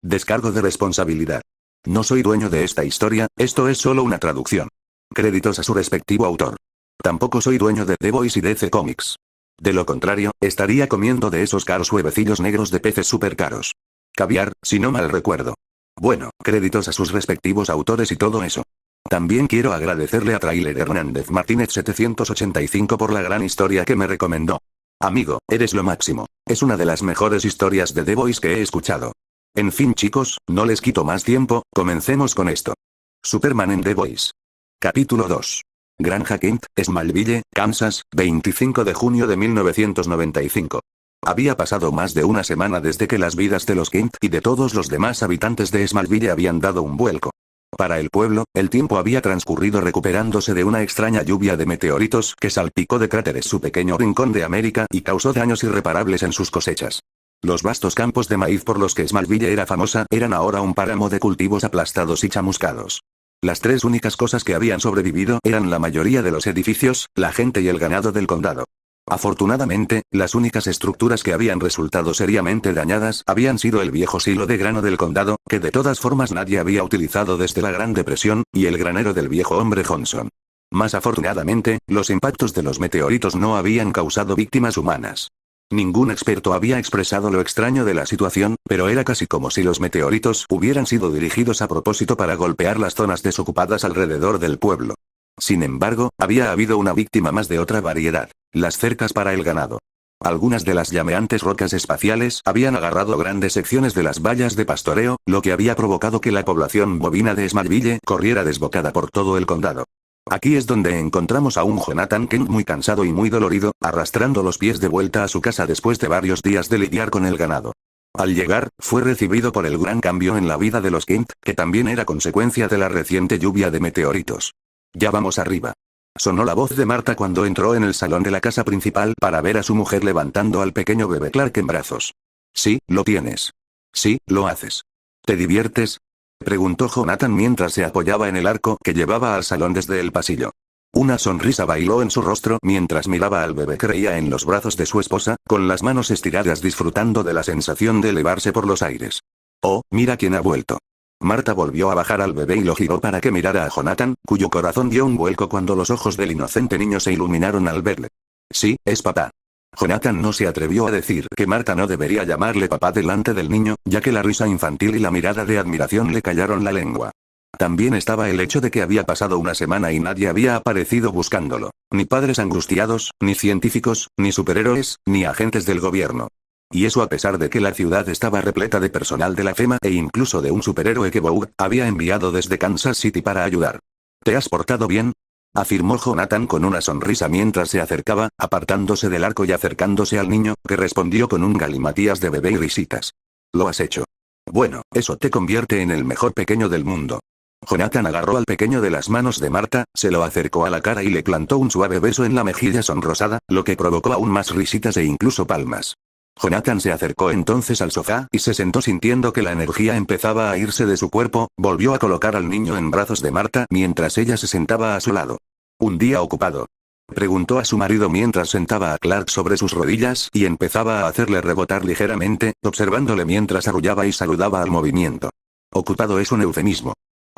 Descargo de responsabilidad. No soy dueño de esta historia, esto es solo una traducción. Créditos a su respectivo autor. Tampoco soy dueño de The Voice y DC Comics. De lo contrario, estaría comiendo de esos caros huevecillos negros de peces super caros. Caviar, si no mal recuerdo. Bueno, créditos a sus respectivos autores y todo eso. También quiero agradecerle a Trailer Hernández Martínez 785 por la gran historia que me recomendó. Amigo, eres lo máximo. Es una de las mejores historias de The Voice que he escuchado. En fin chicos, no les quito más tiempo, comencemos con esto. Superman en The Voice. Capítulo 2. Granja Kent, Smallville, Kansas, 25 de junio de 1995. Había pasado más de una semana desde que las vidas de los Kent y de todos los demás habitantes de Smallville habían dado un vuelco. Para el pueblo, el tiempo había transcurrido recuperándose de una extraña lluvia de meteoritos que salpicó de cráteres su pequeño rincón de América y causó daños irreparables en sus cosechas. Los vastos campos de maíz por los que Smallville era famosa eran ahora un páramo de cultivos aplastados y chamuscados. Las tres únicas cosas que habían sobrevivido eran la mayoría de los edificios, la gente y el ganado del condado. Afortunadamente, las únicas estructuras que habían resultado seriamente dañadas habían sido el viejo silo de grano del condado, que de todas formas nadie había utilizado desde la Gran Depresión, y el granero del viejo hombre Johnson. Más afortunadamente, los impactos de los meteoritos no habían causado víctimas humanas. Ningún experto había expresado lo extraño de la situación, pero era casi como si los meteoritos hubieran sido dirigidos a propósito para golpear las zonas desocupadas alrededor del pueblo. Sin embargo, había habido una víctima más de otra variedad: las cercas para el ganado. Algunas de las llameantes rocas espaciales habían agarrado grandes secciones de las vallas de pastoreo, lo que había provocado que la población bovina de Smallville corriera desbocada por todo el condado. Aquí es donde encontramos a un Jonathan Kent muy cansado y muy dolorido, arrastrando los pies de vuelta a su casa después de varios días de lidiar con el ganado. Al llegar, fue recibido por el gran cambio en la vida de los Kent, que también era consecuencia de la reciente lluvia de meteoritos. Ya vamos arriba. Sonó la voz de Marta cuando entró en el salón de la casa principal para ver a su mujer levantando al pequeño bebé Clark en brazos. Sí, lo tienes. Sí, lo haces. ¿Te diviertes?, preguntó Jonathan mientras se apoyaba en el arco que llevaba al salón desde el pasillo. Una sonrisa bailó en su rostro mientras miraba al bebé que reía en los brazos de su esposa, con las manos estiradas disfrutando de la sensación de elevarse por los aires. Oh, mira quién ha vuelto. Marta volvió a bajar al bebé y lo giró para que mirara a Jonathan, cuyo corazón dio un vuelco cuando los ojos del inocente niño se iluminaron al verle. Sí, es papá. Jonathan no se atrevió a decir que Marta no debería llamarle papá delante del niño, ya que la risa infantil y la mirada de admiración le callaron la lengua. También estaba el hecho de que había pasado una semana y nadie había aparecido buscándolo, ni padres angustiados, ni científicos, ni superhéroes, ni agentes del gobierno. Y eso a pesar de que la ciudad estaba repleta de personal de la FEMA e incluso de un superhéroe que Bourne había enviado desde Kansas City para ayudar. ¿Te has portado bien?, afirmó Jonathan con una sonrisa mientras se acercaba, apartándose del arco y acercándose al niño, que respondió con un galimatías de bebé y risitas. Lo has hecho. Bueno, eso te convierte en el mejor pequeño del mundo. Jonathan agarró al pequeño de las manos de Marta, se lo acercó a la cara y le plantó un suave beso en la mejilla sonrosada, lo que provocó aún más risitas e incluso palmas. Jonathan se acercó entonces al sofá y se sentó sintiendo que la energía empezaba a irse de su cuerpo, volvió a colocar al niño en brazos de Marta mientras ella se sentaba a su lado. ¿Un día ocupado?, preguntó a su marido mientras sentaba a Clark sobre sus rodillas y empezaba a hacerle rebotar ligeramente, observándole mientras arrullaba y saludaba al movimiento. Ocupado es un eufemismo.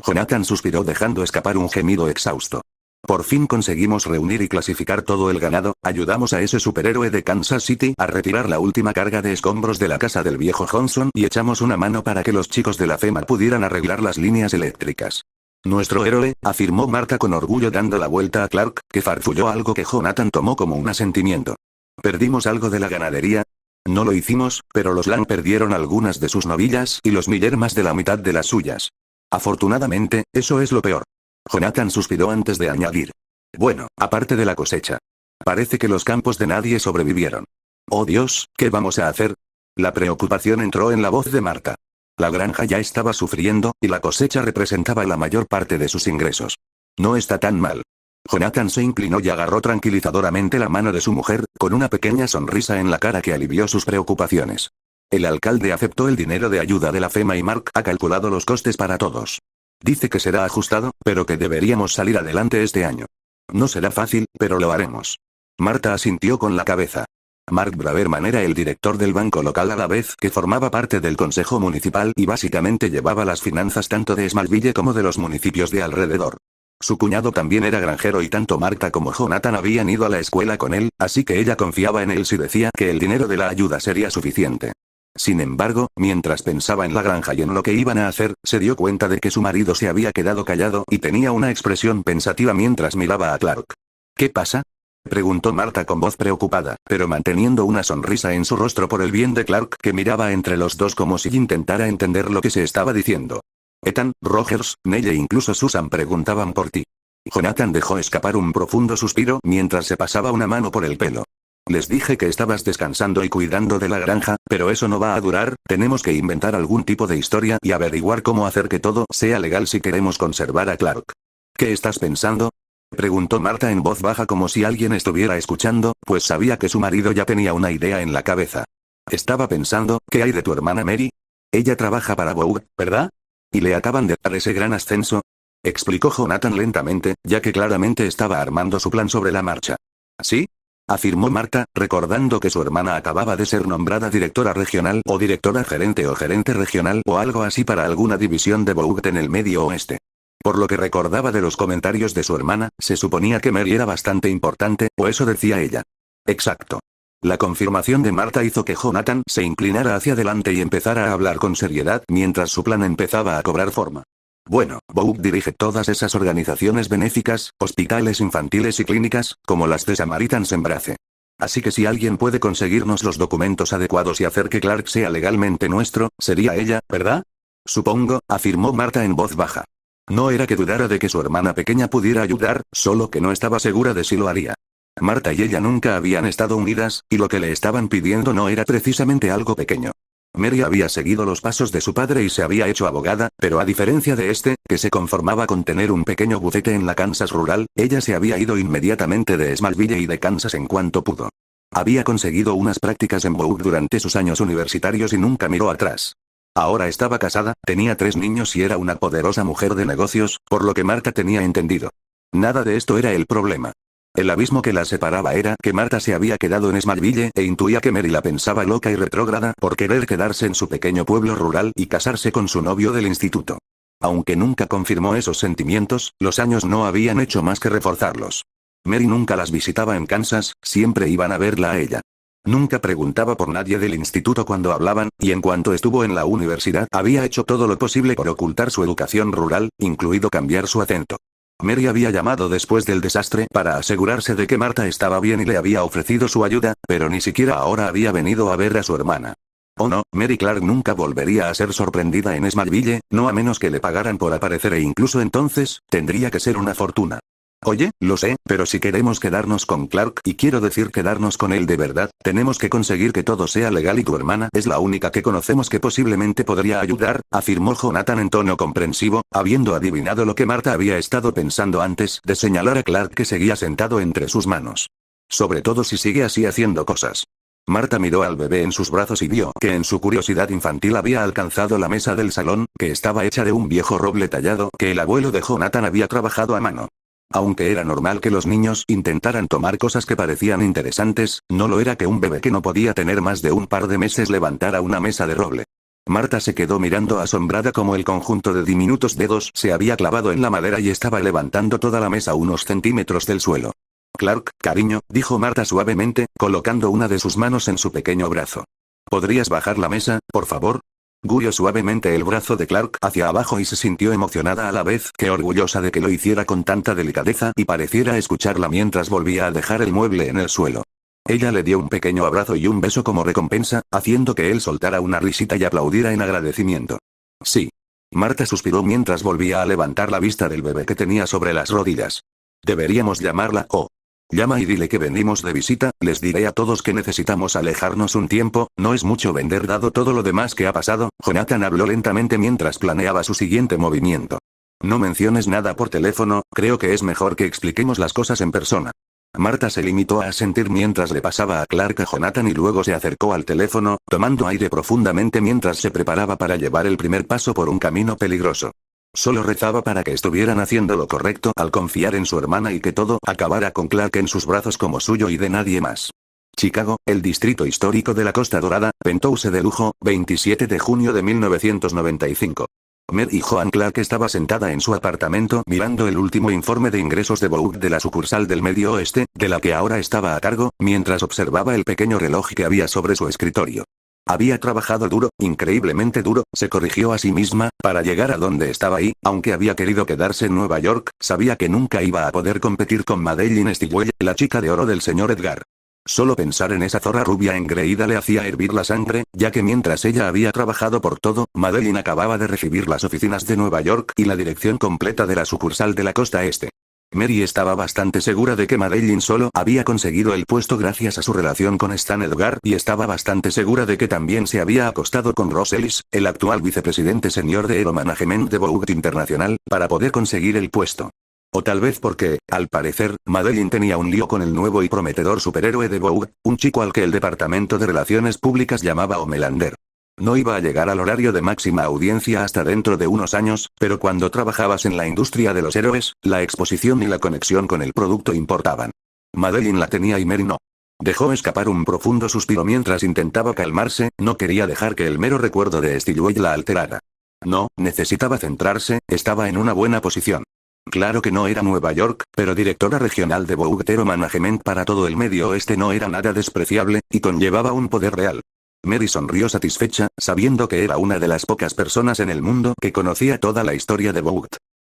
Jonathan suspiró dejando escapar un gemido exhausto. Por fin conseguimos reunir y clasificar todo el ganado, ayudamos a ese superhéroe de Kansas City a retirar la última carga de escombros de la casa del viejo Johnson y echamos una mano para que los chicos de la FEMA pudieran arreglar las líneas eléctricas. Nuestro héroe, afirmó Marta con orgullo dando la vuelta a Clark, que farfulló algo que Jonathan tomó como un asentimiento. ¿Perdimos algo de la ganadería? No lo hicimos, pero los Lang perdieron algunas de sus novillas y los Miller más de la mitad de las suyas. Afortunadamente, eso es lo peor. Jonathan suspiró antes de añadir. Bueno, aparte de la cosecha. Parece que los campos de nadie sobrevivieron. Oh Dios, ¿qué vamos a hacer? La preocupación entró en la voz de Marta. La granja ya estaba sufriendo, y la cosecha representaba la mayor parte de sus ingresos. No está tan mal. Jonathan se inclinó y agarró tranquilizadoramente la mano de su mujer, con una pequeña sonrisa en la cara que alivió sus preocupaciones. El alcalde aceptó el dinero de ayuda de la FEMA y Mark ha calculado los costes para todos. Dice que será ajustado, pero que deberíamos salir adelante este año. No será fácil, pero lo haremos. Marta asintió con la cabeza. Mark Braverman era el director del banco local a la vez que formaba parte del consejo municipal y básicamente llevaba las finanzas tanto de Smallville como de los municipios de alrededor. Su cuñado también era granjero y tanto Marta como Jonathan habían ido a la escuela con él, así que ella confiaba en él si decía que el dinero de la ayuda sería suficiente. Sin embargo, mientras pensaba en la granja y en lo que iban a hacer, se dio cuenta de que su marido se había quedado callado y tenía una expresión pensativa mientras miraba a Clark. ¿Qué pasa?, preguntó Marta con voz preocupada, pero manteniendo una sonrisa en su rostro por el bien de Clark que miraba entre los dos como si intentara entender lo que se estaba diciendo. Ethan, Rogers, Nell e incluso Susan preguntaban por ti. Jonathan dejó escapar un profundo suspiro mientras se pasaba una mano por el pelo. Les dije que estabas descansando y cuidando de la granja, pero eso no va a durar, tenemos que inventar algún tipo de historia y averiguar cómo hacer que todo sea legal si queremos conservar a Clark. ¿Qué estás pensando?, preguntó Marta en voz baja como si alguien estuviera escuchando, pues sabía que su marido ya tenía una idea en la cabeza. Estaba pensando, ¿qué hay de tu hermana Mary? Ella trabaja para Vogue, ¿verdad? ¿Y le acaban de dar ese gran ascenso?, explicó Jonathan lentamente, ya que claramente estaba armando su plan sobre la marcha. ¿Sí?, afirmó Marta, recordando que su hermana acababa de ser nombrada directora regional o directora gerente o gerente regional o algo así para alguna división de Vogue en el Medio Oeste. Por lo que recordaba de los comentarios de su hermana, se suponía que Mary era bastante importante, o eso decía ella. Exacto. La confirmación de Marta hizo que Jonathan se inclinara hacia adelante y empezara a hablar con seriedad mientras su plan empezaba a cobrar forma. Bueno, Vogue dirige todas esas organizaciones benéficas, hospitales infantiles y clínicas, como las de Samaritan's Embrace. Así que si alguien puede conseguirnos los documentos adecuados y hacer que Clark sea legalmente nuestro, sería ella, ¿verdad? Supongo, afirmó Marta en voz baja. No era que dudara de que su hermana pequeña pudiera ayudar, solo que no estaba segura de si lo haría. Marta y ella nunca habían estado unidas, y lo que le estaban pidiendo no era precisamente algo pequeño. Mary había seguido los pasos de su padre y se había hecho abogada, pero a diferencia de este, que se conformaba con tener un pequeño bufete en la Kansas rural, ella se había ido inmediatamente de Smallville y de Kansas en cuanto pudo. Había conseguido unas prácticas en Vogue durante sus años universitarios y nunca miró atrás. Ahora estaba casada, tenía 3 niños y era una poderosa mujer de negocios, por lo que Marta tenía entendido. Nada de esto era el problema. El abismo que la separaba era que Marta se había quedado en Smallville e intuía que Mary la pensaba loca y retrógrada por querer quedarse en su pequeño pueblo rural y casarse con su novio del instituto. Aunque nunca confirmó esos sentimientos, los años no habían hecho más que reforzarlos. Mary nunca las visitaba en Kansas, siempre iban a verla a ella. Nunca preguntaba por nadie del instituto cuando hablaban, y en cuanto estuvo en la universidad había hecho todo lo posible por ocultar su educación rural, incluido cambiar su acento. Mary había llamado después del desastre para asegurarse de que Marta estaba bien y le había ofrecido su ayuda, pero ni siquiera ahora había venido a ver a su hermana. Oh no, Mary Clark nunca volvería a ser sorprendida en Smallville, no a menos que le pagaran por aparecer e incluso entonces, tendría que ser una fortuna. Oye, lo sé, pero si queremos quedarnos con Clark, y quiero decir quedarnos con él de verdad, tenemos que conseguir que todo sea legal y tu hermana es la única que conocemos que posiblemente podría ayudar, afirmó Jonathan en tono comprensivo, habiendo adivinado lo que Marta había estado pensando antes de señalar a Clark que seguía sentado entre sus manos. Sobre todo si sigue así haciendo cosas. Marta miró al bebé en sus brazos y vio que en su curiosidad infantil había alcanzado la mesa del salón, que estaba hecha de un viejo roble tallado que el abuelo de Jonathan había trabajado a mano. Aunque era normal que los niños intentaran tomar cosas que parecían interesantes, no lo era que un bebé que no podía tener más de un par de meses levantara una mesa de roble. Marta se quedó mirando asombrada como el conjunto de diminutos dedos se había clavado en la madera y estaba levantando toda la mesa unos centímetros del suelo. Clark, cariño, dijo Marta suavemente, colocando una de sus manos en su pequeño brazo. ¿Podrías bajar la mesa, por favor? Guió suavemente el brazo de Clark hacia abajo y se sintió emocionada a la vez que orgullosa de que lo hiciera con tanta delicadeza y pareciera escucharla mientras volvía a dejar el mueble en el suelo. Ella le dio un pequeño abrazo y un beso como recompensa, haciendo que él soltara una risita y aplaudiera en agradecimiento. Sí. Marta suspiró mientras volvía a levantar la vista del bebé que tenía sobre las rodillas. Deberíamos llamarla o... Llama y dile que venimos de visita, les diré a todos que necesitamos alejarnos un tiempo, no es mucho vender dado todo lo demás que ha pasado. Jonathan habló lentamente mientras planeaba su siguiente movimiento. No menciones nada por teléfono, creo que es mejor que expliquemos las cosas en persona. Marta se limitó a asentir mientras le pasaba a Clark a Jonathan y luego se acercó al teléfono, tomando aire profundamente mientras se preparaba para llevar el primer paso por un camino peligroso. Solo rezaba para que estuvieran haciendo lo correcto al confiar en su hermana y que todo acabara con Clark en sus brazos como suyo y de nadie más. Chicago, el distrito histórico de la Costa Dorada, Penthouse de lujo, 27 de junio de 1995. Mary Joan Clark estaba sentada en su apartamento mirando el último informe de ingresos de Vogue de la sucursal del Medio Oeste, de la que ahora estaba a cargo, mientras observaba el pequeño reloj que había sobre su escritorio. Había trabajado duro, increíblemente duro, se corrigió a sí misma, para llegar a donde estaba y, aunque había querido quedarse en Nueva York, sabía que nunca iba a poder competir con Madeleine Stillwell, la chica de oro del señor Edgar. Solo pensar en esa zorra rubia engreída le hacía hervir la sangre, ya que mientras ella había trabajado por todo, Madeleine acababa de recibir las oficinas de Nueva York y la dirección completa de la sucursal de la costa este. Mary estaba bastante segura de que Madeleine solo había conseguido el puesto gracias a su relación con Stan Edgar y estaba bastante segura de que también se había acostado con Ross Ellis, el actual vicepresidente senior de Aero Management de Vogue Internacional, para poder conseguir el puesto. O tal vez porque, al parecer, Madeleine tenía un lío con el nuevo y prometedor superhéroe de Vogue, un chico al que el departamento de relaciones públicas llamaba Homelander. No iba a llegar al horario de máxima audiencia hasta dentro de unos años, pero cuando trabajabas en la industria de los héroes, la exposición y la conexión con el producto importaban. Madeleine la tenía y Mary no. Dejó escapar un profundo suspiro mientras intentaba calmarse, no quería dejar que el mero recuerdo de Stillwell la alterara. No, necesitaba centrarse, estaba en una buena posición. Claro que no era Nueva York, pero directora regional de Vogue Aero Management para todo el Medio Oeste no era nada despreciable, y conllevaba un poder real. Mary sonrió satisfecha, sabiendo que era una de las pocas personas en el mundo que conocía toda la historia de Vogue.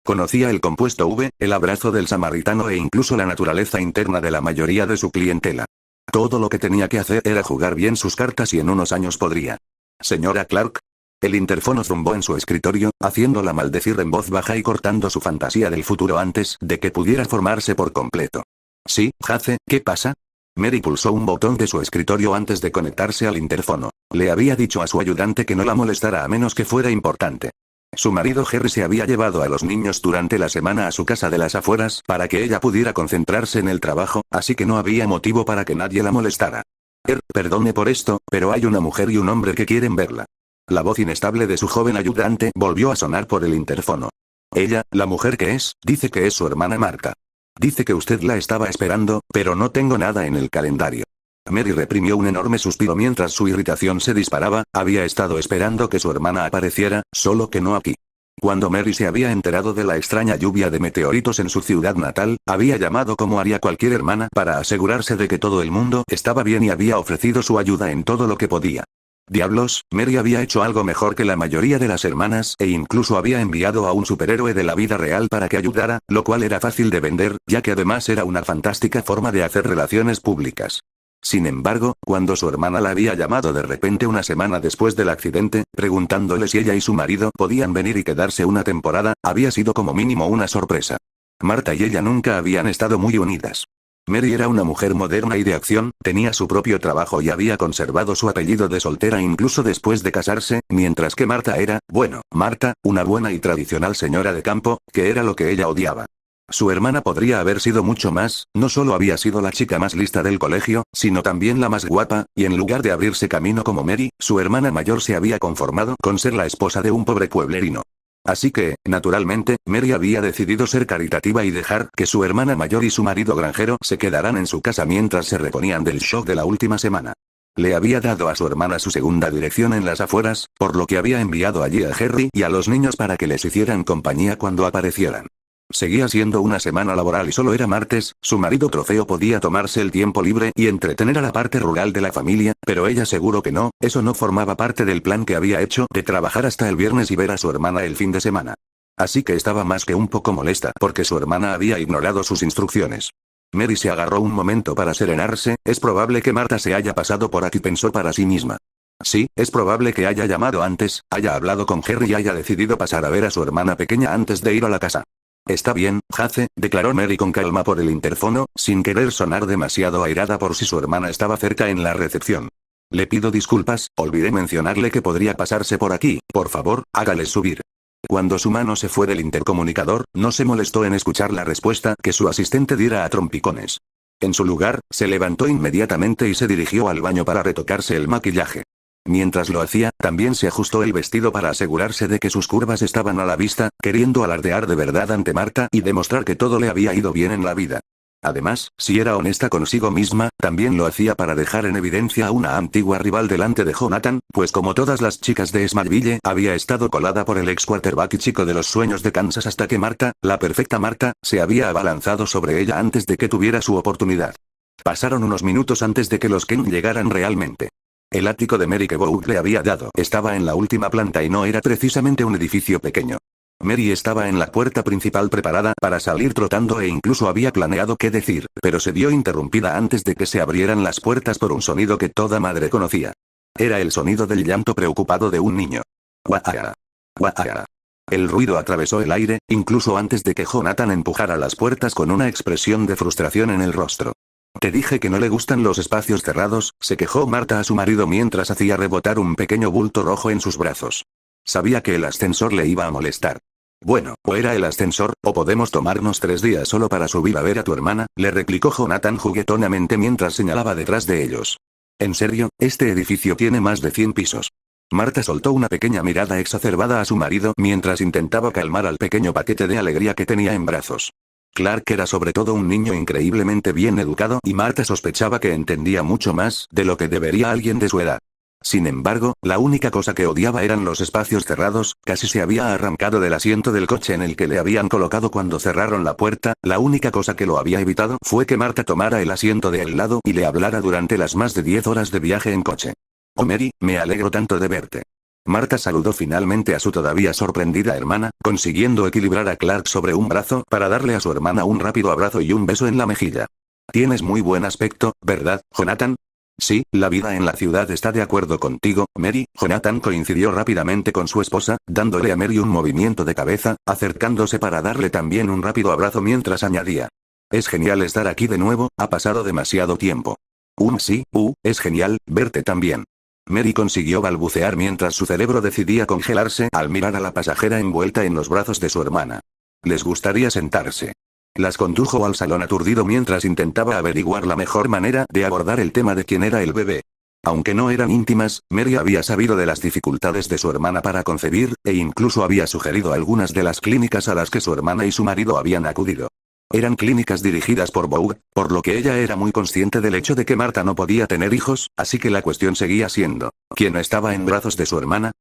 Conocía el compuesto V, el abrazo del samaritano e incluso la naturaleza interna de la mayoría de su clientela. Todo lo que tenía que hacer era jugar bien sus cartas y en unos años podría. Señora Clark. El interfono zumbó en su escritorio, haciéndola maldecir en voz baja y cortando su fantasía del futuro antes de que pudiera formarse por completo. Sí, Jace, ¿qué pasa? Mary pulsó un botón de su escritorio antes de conectarse al interfono. Le había dicho a su ayudante que no la molestara a menos que fuera importante. Su marido Jerry se había llevado a los niños durante la semana a su casa de las afueras para que ella pudiera concentrarse en el trabajo, así que no había motivo para que nadie la molestara. Perdone por esto, pero hay una mujer y un hombre que quieren verla. La voz inestable de su joven ayudante volvió a sonar por el interfono. Ella, la mujer que es, dice que es su hermana Marta. Dice que usted la estaba esperando, pero no tengo nada en el calendario. Mary reprimió un enorme suspiro mientras su irritación se disparaba, había estado esperando que su hermana apareciera, solo que no aquí. Cuando Mary se había enterado de la extraña lluvia de meteoritos en su ciudad natal, había llamado como haría cualquier hermana para asegurarse de que todo el mundo estaba bien y había ofrecido su ayuda en todo lo que podía. Diablos, Mary había hecho algo mejor que la mayoría de las hermanas e incluso había enviado a un superhéroe de la vida real para que ayudara, lo cual era fácil de vender, ya que además era una fantástica forma de hacer relaciones públicas. Sin embargo, cuando su hermana la había llamado de repente una semana después del accidente, preguntándole si ella y su marido podían venir y quedarse una temporada, había sido como mínimo una sorpresa. Marta y ella nunca habían estado muy unidas. Mary era una mujer moderna y de acción, tenía su propio trabajo y había conservado su apellido de soltera incluso después de casarse, mientras que Marta era, bueno, Marta, una buena y tradicional señora de campo, que era lo que ella odiaba. Su hermana podría haber sido mucho más, no solo había sido la chica más lista del colegio, sino también la más guapa, y en lugar de abrirse camino como Mary, su hermana mayor se había conformado con ser la esposa de un pobre pueblerino. Así que, naturalmente, Mary había decidido ser caritativa y dejar que su hermana mayor y su marido granjero se quedaran en su casa mientras se reponían del shock de la última semana. Le había dado a su hermana su segunda dirección en las afueras, por lo que había enviado allí a Jerry y a los niños para que les hicieran compañía cuando aparecieran. Seguía siendo una semana laboral y solo era martes, su marido Trofeo podía tomarse el tiempo libre y entretener a la parte rural de la familia, pero ella seguro que no, eso no formaba parte del plan que había hecho de trabajar hasta el viernes y ver a su hermana el fin de semana. Así que estaba más que un poco molesta porque su hermana había ignorado sus instrucciones. Mary se agarró un momento para serenarse, es probable que Marta se haya pasado por aquí, pensó para sí misma. Sí, es probable que haya llamado antes, haya hablado con Jerry y haya decidido pasar a ver a su hermana pequeña antes de ir a la casa. Está bien, Jace, declaró Mary con calma por el interfono, sin querer sonar demasiado airada por si su hermana estaba cerca en la recepción. Le pido disculpas, olvidé mencionarle que podría pasarse por aquí, por favor, hágale subir. Cuando su mano se fue del intercomunicador, no se molestó en escuchar la respuesta que su asistente diera a trompicones. En su lugar, se levantó inmediatamente y se dirigió al baño para retocarse el maquillaje. Mientras lo hacía, también se ajustó el vestido para asegurarse de que sus curvas estaban a la vista, queriendo alardear de verdad ante Marta y demostrar que todo le había ido bien en la vida. Además, si era honesta consigo misma, también lo hacía para dejar en evidencia a una antigua rival delante de Jonathan, pues como todas las chicas de Smallville, había estado colada por el ex quarterback y chico de los sueños de Kansas hasta que Marta, la perfecta Marta, se había abalanzado sobre ella antes de que tuviera su oportunidad. Pasaron unos minutos antes de que los Kane llegaran realmente. El ático de Mary que Boog le había dado estaba en la última planta y no era precisamente un edificio pequeño. Mary estaba en la puerta principal preparada para salir trotando e incluso había planeado qué decir, pero se vio interrumpida antes de que se abrieran las puertas por un sonido que toda madre conocía. Era el sonido del llanto preocupado de un niño. ¡Guaa! ¡Guaa! El ruido atravesó el aire, incluso antes de que Jonathan empujara las puertas con una expresión de frustración en el rostro. Te dije que no le gustan los espacios cerrados, se quejó Marta a su marido mientras hacía rebotar un pequeño bulto rojo en sus brazos. Sabía que el ascensor le iba a molestar. Bueno, o era el ascensor, o podemos tomarnos 3 días solo para subir a ver a tu hermana, le replicó Jonathan juguetonamente mientras señalaba detrás de ellos. En serio, este edificio tiene más de 100 pisos. Marta soltó una pequeña mirada exacerbada a su marido mientras intentaba calmar al pequeño paquete de alegría que tenía en brazos. Clark era sobre todo un niño increíblemente bien educado y Marta sospechaba que entendía mucho más de lo que debería alguien de su edad. Sin embargo, la única cosa que odiaba eran los espacios cerrados, casi se había arrancado del asiento del coche en el que le habían colocado cuando cerraron la puerta, la única cosa que lo había evitado fue que Marta tomara el asiento de al lado y le hablara durante las más de 10 horas de viaje en coche. Oh Mary, me alegro tanto de verte. Marta saludó finalmente a su todavía sorprendida hermana, consiguiendo equilibrar a Clark sobre un brazo para darle a su hermana un rápido abrazo y un beso en la mejilla. Tienes muy buen aspecto, ¿verdad, Jonathan? Sí, la vida en la ciudad está de acuerdo contigo, Mary. Jonathan coincidió rápidamente con su esposa, dándole a Mary un movimiento de cabeza, acercándose para darle también un rápido abrazo mientras añadía. Es genial estar aquí de nuevo, ha pasado demasiado tiempo. Sí, es genial, verte también. Mary consiguió balbucear mientras su cerebro decidía congelarse al mirar a la pasajera envuelta en los brazos de su hermana. Les gustaría sentarse. Las condujo al salón aturdido mientras intentaba averiguar la mejor manera de abordar el tema de quién era el bebé. Aunque no eran íntimas, Mary había sabido de las dificultades de su hermana para concebir, e incluso había sugerido algunas de las clínicas a las que su hermana y su marido habían acudido. Eran clínicas dirigidas por Boog, por lo que ella era muy consciente del hecho de que Marta no podía tener hijos, así que la cuestión seguía siendo, ¿quién estaba en brazos de su hermana?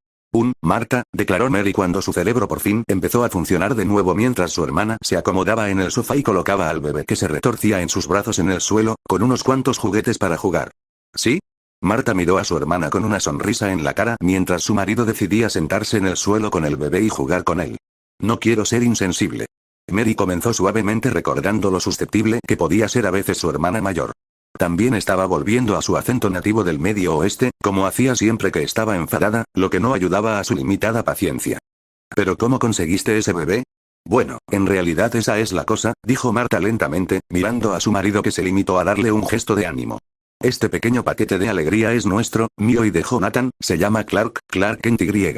Marta, declaró Mary cuando su cerebro por fin empezó a funcionar de nuevo mientras su hermana se acomodaba en el sofá y colocaba al bebé que se retorcía en sus brazos en el suelo, con unos cuantos juguetes para jugar. ¿Sí? Marta miró a su hermana con una sonrisa en la cara mientras su marido decidía sentarse en el suelo con el bebé y jugar con él. No quiero ser insensible. Mary comenzó suavemente recordando lo susceptible que podía ser a veces su hermana mayor. También estaba volviendo a su acento nativo del Medio Oeste, como hacía siempre que estaba enfadada, lo que no ayudaba a su limitada paciencia. ¿Pero cómo conseguiste ese bebé? Bueno, en realidad esa es la cosa, dijo Marta lentamente, mirando a su marido que se limitó a darle un gesto de ánimo. Este pequeño paquete de alegría es nuestro, mío y de Jonathan, se llama Clark Kent Y.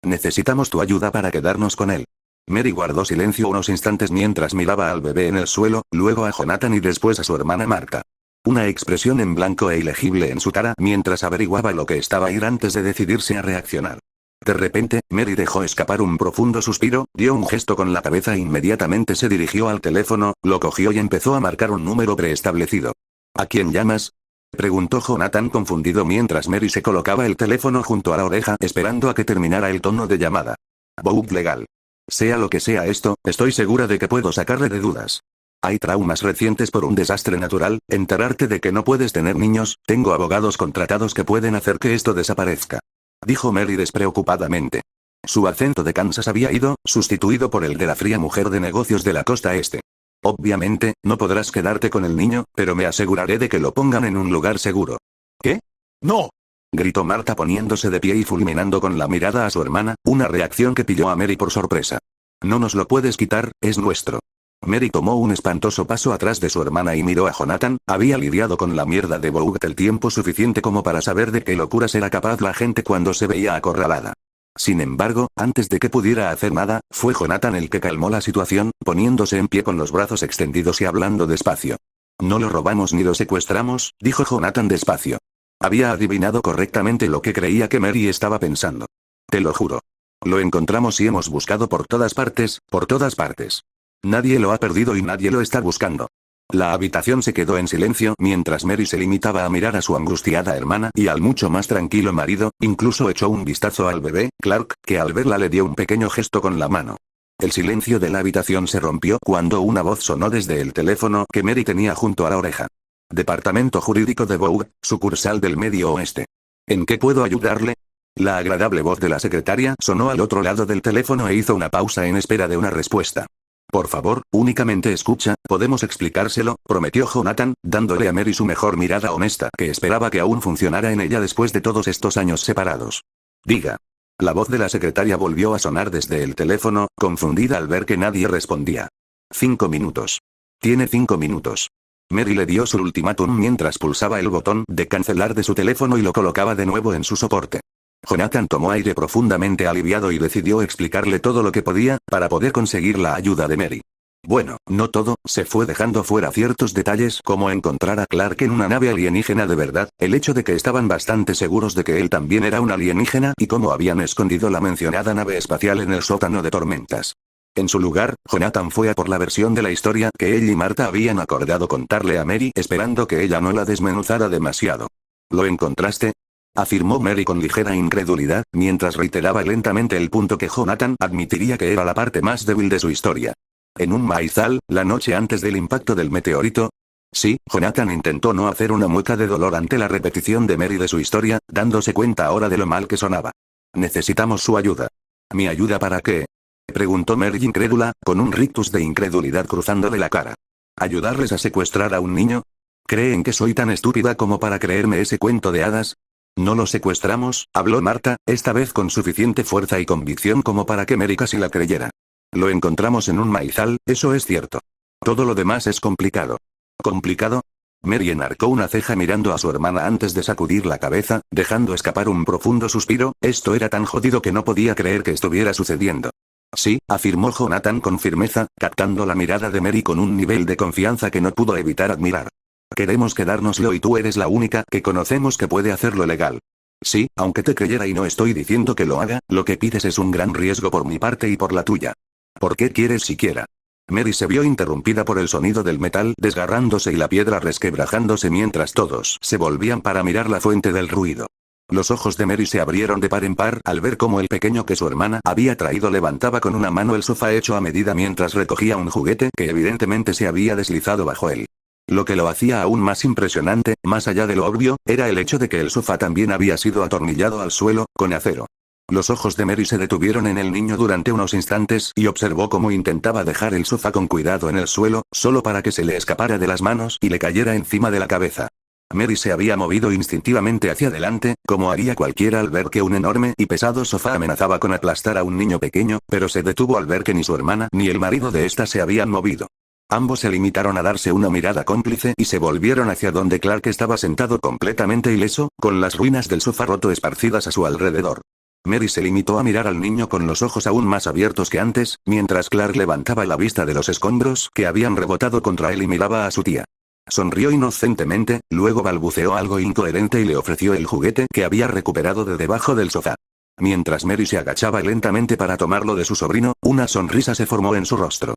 Necesitamos tu ayuda para quedarnos con él. Mary guardó silencio unos instantes mientras miraba al bebé en el suelo, luego a Jonathan y después a su hermana Marta. Una expresión en blanco e ilegible en su cara mientras averiguaba lo que estaba ir antes de decidirse a reaccionar. De repente, Mary dejó escapar un profundo suspiro, dio un gesto con la cabeza e inmediatamente se dirigió al teléfono, lo cogió y empezó a marcar un número preestablecido. ¿A quién llamas? Preguntó Jonathan confundido mientras Mary se colocaba el teléfono junto a la oreja esperando a que terminara el tono de llamada. Boog legal. Sea lo que sea esto, estoy segura de que puedo sacarle de dudas. Hay traumas recientes por un desastre natural, enterarte de que no puedes tener niños, tengo abogados contratados que pueden hacer que esto desaparezca. Dijo Mary despreocupadamente. Su acento de Kansas había ido, sustituido por el de la fría mujer de negocios de la costa este. Obviamente, no podrás quedarte con el niño, pero me aseguraré de que lo pongan en un lugar seguro. ¿Qué? ¡No! Gritó Marta poniéndose de pie y fulminando con la mirada a su hermana, una reacción que pilló a Mary por sorpresa. No nos lo puedes quitar, es nuestro. Mary tomó un espantoso paso atrás de su hermana y miró a Jonathan, había lidiado con la mierda de Boog el tiempo suficiente como para saber de qué locuras era capaz la gente cuando se veía acorralada. Sin embargo, antes de que pudiera hacer nada, fue Jonathan el que calmó la situación, poniéndose en pie con los brazos extendidos y hablando despacio. No lo robamos ni lo secuestramos, dijo Jonathan despacio. Había adivinado correctamente lo que creía que Mary estaba pensando. Te lo juro. Lo encontramos y hemos buscado por todas partes, por todas partes. Nadie lo ha perdido y nadie lo está buscando. La habitación se quedó en silencio mientras Mary se limitaba a mirar a su angustiada hermana y al mucho más tranquilo marido, incluso echó un vistazo al bebé, Clark, que al verla le dio un pequeño gesto con la mano. El silencio de la habitación se rompió cuando una voz sonó desde el teléfono que Mary tenía junto a la oreja. Departamento Jurídico de Vogue, sucursal del Medio Oeste. ¿En qué puedo ayudarle? La agradable voz de la secretaria sonó al otro lado del teléfono e hizo una pausa en espera de una respuesta. Por favor, únicamente escucha, podemos explicárselo, prometió Jonathan, dándole a Mary su mejor mirada honesta que esperaba que aún funcionara en ella después de todos estos años separados. Diga. La voz de la secretaria volvió a sonar desde el teléfono, confundida al ver que nadie respondía. 5 minutos. Tiene 5 minutos. Mary le dio su ultimátum mientras pulsaba el botón de cancelar de su teléfono y lo colocaba de nuevo en su soporte. Jonathan tomó aire profundamente aliviado y decidió explicarle todo lo que podía, para poder conseguir la ayuda de Mary. Bueno, no todo, se fue dejando fuera ciertos detalles como encontrar a Clark en una nave alienígena de verdad, el hecho de que estaban bastante seguros de que él también era un alienígena y cómo habían escondido la mencionada nave espacial en el sótano de tormentas. En su lugar, Jonathan fue a por la versión de la historia que él y Marta habían acordado contarle a Mary esperando que ella no la desmenuzara demasiado. ¿Lo encontraste? Afirmó Mary con ligera incredulidad, mientras reiteraba lentamente el punto que Jonathan admitiría que era la parte más débil de su historia. ¿En un maizal, la noche antes del impacto del meteorito? Sí, Jonathan intentó no hacer una mueca de dolor ante la repetición de Mary de su historia, dándose cuenta ahora de lo mal que sonaba. Necesitamos su ayuda. ¿Mi ayuda para qué? Preguntó Mary incrédula, con un rictus de incredulidad cruzándole la cara. ¿Ayudarles a secuestrar a un niño? ¿Creen que soy tan estúpida como para creerme ese cuento de hadas? No lo secuestramos, habló Marta, esta vez con suficiente fuerza y convicción como para que Mary casi la creyera. Lo encontramos en un maizal, eso es cierto. Todo lo demás es complicado. ¿Complicado? Mary enarcó una ceja mirando a su hermana antes de sacudir la cabeza, dejando escapar un profundo suspiro, esto era tan jodido que no podía creer que estuviera sucediendo. Sí, afirmó Jonathan con firmeza, captando la mirada de Mary con un nivel de confianza que no pudo evitar admirar. Queremos quedárnoslo y tú eres la única que conocemos que puede hacerlo legal. Sí, aunque te creyera y no estoy diciendo que lo haga, lo que pides es un gran riesgo por mi parte y por la tuya. ¿Por qué quieres siquiera? Mary se vio interrumpida por el sonido del metal desgarrándose y la piedra resquebrajándose mientras todos se volvían para mirar la fuente del ruido. Los ojos de Mary se abrieron de par en par al ver cómo el pequeño que su hermana había traído levantaba con una mano el sofá hecho a medida mientras recogía un juguete que evidentemente se había deslizado bajo él. Lo que lo hacía aún más impresionante, más allá de lo obvio, era el hecho de que el sofá también había sido atornillado al suelo, con acero. Los ojos de Mary se detuvieron en el niño durante unos instantes y observó cómo intentaba dejar el sofá con cuidado en el suelo, solo para que se le escapara de las manos y le cayera encima de la cabeza. Mary se había movido instintivamente hacia adelante, como haría cualquiera al ver que un enorme y pesado sofá amenazaba con aplastar a un niño pequeño, pero se detuvo al ver que ni su hermana ni el marido de ésta se habían movido. Ambos se limitaron a darse una mirada cómplice y se volvieron hacia donde Clark estaba sentado completamente ileso, con las ruinas del sofá roto esparcidas a su alrededor. Mary se limitó a mirar al niño con los ojos aún más abiertos que antes, mientras Clark levantaba la vista de los escombros que habían rebotado contra él y miraba a su tía. Sonrió inocentemente, luego balbuceó algo incoherente y le ofreció el juguete que había recuperado de debajo del sofá. Mientras Mary se agachaba lentamente para tomarlo de su sobrino, una sonrisa se formó en su rostro.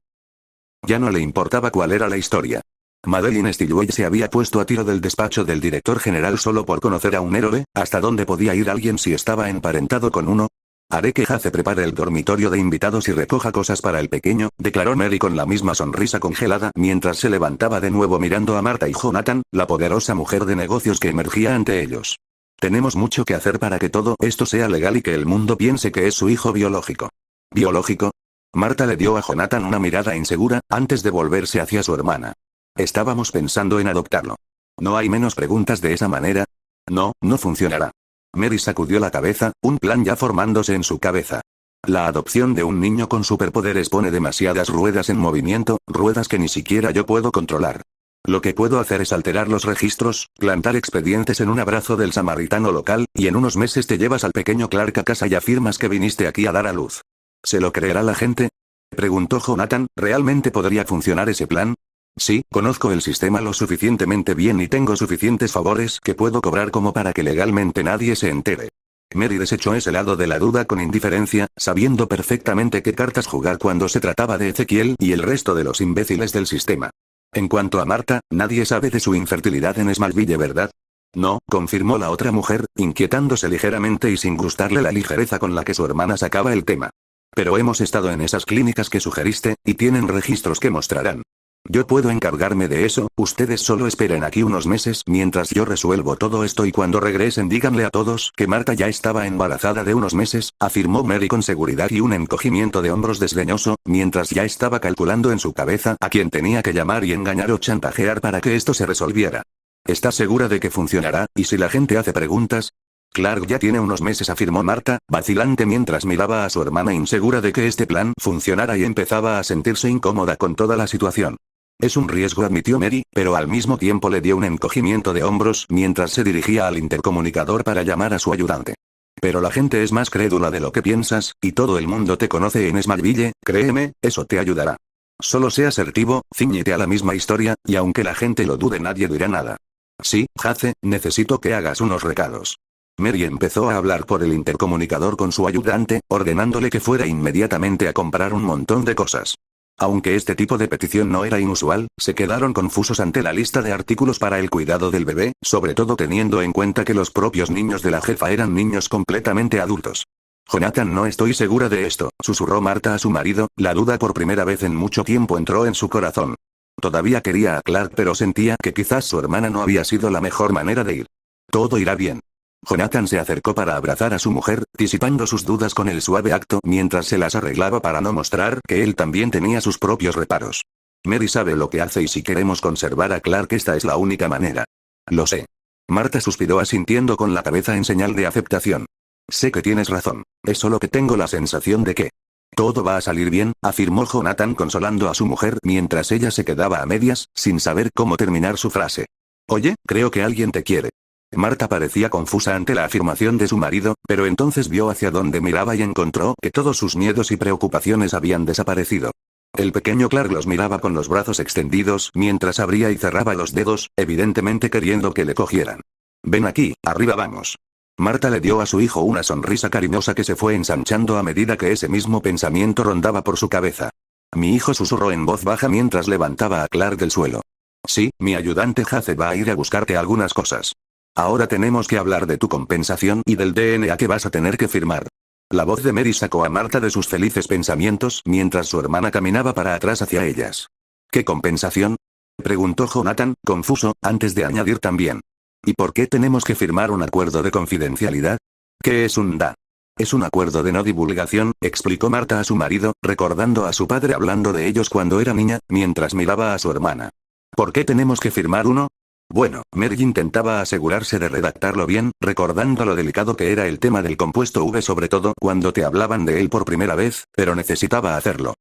Ya no le importaba cuál era la historia. Madeleine Stillwell se había puesto a tiro del despacho del director general solo por conocer a un héroe, ¿hasta dónde podía ir alguien si estaba emparentado con uno? Haré que Haze prepare el dormitorio de invitados y recoja cosas para el pequeño, declaró Mary con la misma sonrisa congelada mientras se levantaba de nuevo mirando a Marta y Jonathan, la poderosa mujer de negocios que emergía ante ellos. Tenemos mucho que hacer para que todo esto sea legal y que el mundo piense que es su hijo biológico. ¿Biológico? Marta le dio a Jonathan una mirada insegura, antes de volverse hacia su hermana. Estábamos pensando en adoptarlo. ¿No hay menos preguntas de esa manera? No, no funcionará. Mary sacudió la cabeza, un plan ya formándose en su cabeza. La adopción de un niño con superpoderes pone demasiadas ruedas en movimiento, ruedas que ni siquiera yo puedo controlar. Lo que puedo hacer es alterar los registros, plantar expedientes en un abrazo del samaritano local, y en unos meses te llevas al pequeño Clark a casa y afirmas que viniste aquí a dar a luz. ¿Se lo creerá la gente? Preguntó Jonathan, ¿realmente podría funcionar ese plan? Sí, conozco el sistema lo suficientemente bien y tengo suficientes favores que puedo cobrar como para que legalmente nadie se entere. Mary desechó ese lado de la duda con indiferencia, sabiendo perfectamente qué cartas jugar cuando se trataba de Ezequiel y el resto de los imbéciles del sistema. En cuanto a Marta, nadie sabe de su infertilidad en Smallville, ¿verdad? No, confirmó la otra mujer, inquietándose ligeramente y sin gustarle la ligereza con la que su hermana sacaba el tema. Pero hemos estado en esas clínicas que sugeriste, y tienen registros que mostrarán. Yo puedo encargarme de eso, ustedes solo esperen aquí unos meses mientras yo resuelvo todo esto y cuando regresen díganle a todos que Marta ya estaba embarazada de unos meses, afirmó Mary con seguridad y un encogimiento de hombros desdeñoso, mientras ya estaba calculando en su cabeza a quién tenía que llamar y engañar o chantajear para que esto se resolviera. ¿Estás segura de que funcionará, y si la gente hace preguntas? Clark ya tiene unos meses, afirmó Marta, vacilante mientras miraba a su hermana insegura de que este plan funcionara y empezaba a sentirse incómoda con toda la situación. Es un riesgo, admitió Mary, pero al mismo tiempo le dio un encogimiento de hombros mientras se dirigía al intercomunicador para llamar a su ayudante. Pero la gente es más crédula de lo que piensas, y todo el mundo te conoce en Smallville, créeme, eso te ayudará. Solo sé asertivo, cíñete a la misma historia, y aunque la gente lo dude nadie dirá nada. Sí, Jace, necesito que hagas unos recados. Mary empezó a hablar por el intercomunicador con su ayudante, ordenándole que fuera inmediatamente a comprar un montón de cosas. Aunque este tipo de petición no era inusual, se quedaron confusos ante la lista de artículos para el cuidado del bebé, sobre todo teniendo en cuenta que los propios niños de la jefa eran niños completamente adultos. Jonathan, no estoy segura de esto, susurró Marta a su marido, la duda por primera vez en mucho tiempo entró en su corazón. Todavía quería a Clark, pero sentía que quizás su hermana no había sido la mejor manera de ir. Todo irá bien. Jonathan se acercó para abrazar a su mujer, disipando sus dudas con el suave acto mientras se las arreglaba para no mostrar que él también tenía sus propios reparos. Mary sabe lo que hace y si queremos conservar a Clark esta es la única manera. Lo sé. Marta suspiró asintiendo con la cabeza en señal de aceptación. Sé que tienes razón, es solo que tengo la sensación de que todo va a salir bien, afirmó Jonathan consolando a su mujer mientras ella se quedaba a medias, sin saber cómo terminar su frase. Oye, creo que alguien te quiere. Marta parecía confusa ante la afirmación de su marido, pero entonces vio hacia donde miraba y encontró que todos sus miedos y preocupaciones habían desaparecido. El pequeño Clark los miraba con los brazos extendidos mientras abría y cerraba los dedos, evidentemente queriendo que le cogieran. Ven aquí, arriba vamos. Marta le dio a su hijo una sonrisa cariñosa que se fue ensanchando a medida que ese mismo pensamiento rondaba por su cabeza. Mi hijo susurró en voz baja mientras levantaba a Clark del suelo. Sí, mi ayudante Jace va a ir a buscarte algunas cosas. Ahora tenemos que hablar de tu compensación y del DNA que vas a tener que firmar. La voz de Mary sacó a Marta de sus felices pensamientos mientras su hermana caminaba para atrás hacia ellas. ¿Qué compensación? Preguntó Jonathan, confuso, antes de añadir también. ¿Y por qué tenemos que firmar un acuerdo de confidencialidad? ¿Qué es un DA? Es un acuerdo de no divulgación, explicó Marta a su marido, recordando a su padre hablando de ellos cuando era niña, mientras miraba a su hermana. ¿Por qué tenemos que firmar uno? Bueno, Mary intentaba asegurarse de redactarlo bien, recordando lo delicado que era el tema del compuesto V, sobre todo cuando te hablaban de él por primera vez, pero necesitaba hacerlo.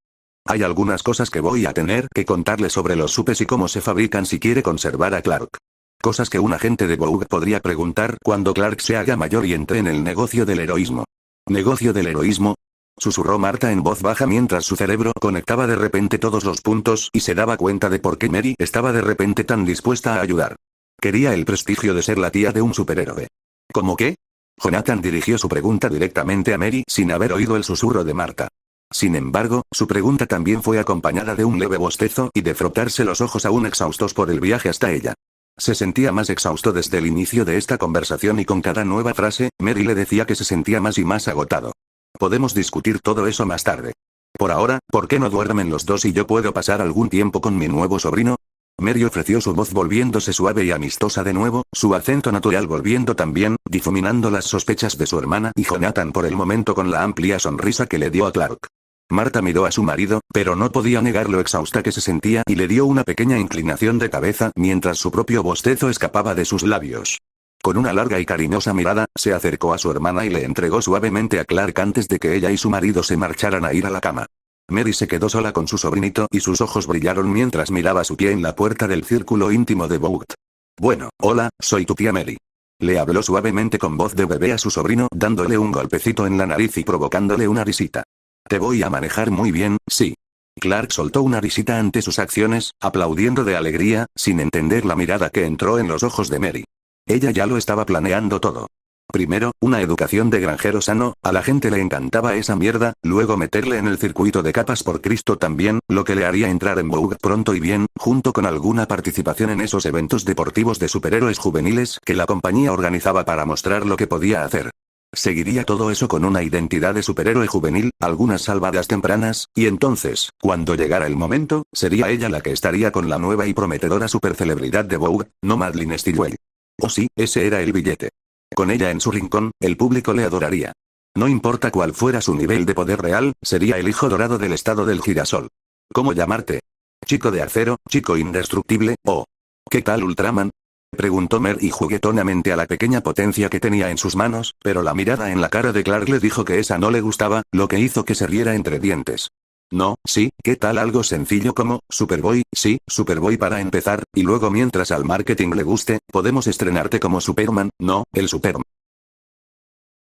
Hay algunas cosas que voy a tener que contarle sobre los supes y cómo se fabrican si quiere conservar a Clark. Cosas que un agente de Vogue podría preguntar cuando Clark se haga mayor y entre en el negocio del heroísmo. ¿Negocio del heroísmo? Susurró Marta en voz baja mientras su cerebro conectaba de repente todos los puntos y se daba cuenta de por qué Mary estaba de repente tan dispuesta a ayudar. Quería el prestigio de ser la tía de un superhéroe. ¿Cómo qué? Jonathan dirigió su pregunta directamente a Mary sin haber oído el susurro de Marta. Sin embargo, su pregunta también fue acompañada de un leve bostezo y de frotarse los ojos aún exhaustos por el viaje hasta ella. Se sentía más exhausto desde el inicio de esta conversación y con cada nueva frase, Mary le decía que se sentía más y más agotado. Podemos discutir todo eso más tarde. Por ahora, ¿por qué no duermen los dos y yo puedo pasar algún tiempo con mi nuevo sobrino? Mary ofreció su voz volviéndose suave y amistosa de nuevo, su acento natural volviendo también, difuminando las sospechas de su hermana y Jonathan por el momento con la amplia sonrisa que le dio a Clark. Marta miró a su marido, pero no podía negar lo exhausta que se sentía y le dio una pequeña inclinación de cabeza mientras su propio bostezo escapaba de sus labios. Con una larga y cariñosa mirada, se acercó a su hermana y le entregó suavemente a Clark antes de que ella y su marido se marcharan a ir a la cama. Mary se quedó sola con su sobrinito y sus ojos brillaron mientras miraba su pie en la puerta del círculo íntimo de Vogue. Bueno, hola, soy tu tía Mary. Le habló suavemente con voz de bebé a su sobrino, dándole un golpecito en la nariz y provocándole una risita. Te voy a manejar muy bien, sí. Clark soltó una risita ante sus acciones, aplaudiendo de alegría, sin entender la mirada que entró en los ojos de Mary. Ella ya lo estaba planeando todo. Primero, una educación de granjero sano, a la gente le encantaba esa mierda, luego meterle en el circuito de capas por Cristo también, lo que le haría entrar en vogue pronto y bien, junto con alguna participación en esos eventos deportivos de superhéroes juveniles que la compañía organizaba para mostrar lo que podía hacer. Seguiría todo eso con una identidad de superhéroe juvenil, algunas salvadas tempranas, y entonces, cuando llegara el momento, sería ella la que estaría con la nueva y prometedora supercelebridad de Vogue, no Madeline Stillwell. Oh sí, ese era el billete. Con ella en su rincón, el público le adoraría. No importa cuál fuera su nivel de poder real, sería el hijo dorado del estado del girasol. ¿Cómo llamarte? ¿Chico de acero, chico indestructible, o qué tal Ultraman? Preguntó Mary juguetonamente a la pequeña potencia que tenía en sus manos, pero la mirada en la cara de Clark le dijo que esa no le gustaba, lo que hizo que se riera entre dientes. No, sí, ¿qué tal algo sencillo como, Superboy? Sí, Superboy para empezar, y luego mientras al marketing le guste, podemos estrenarte como Superman, no, el Superman.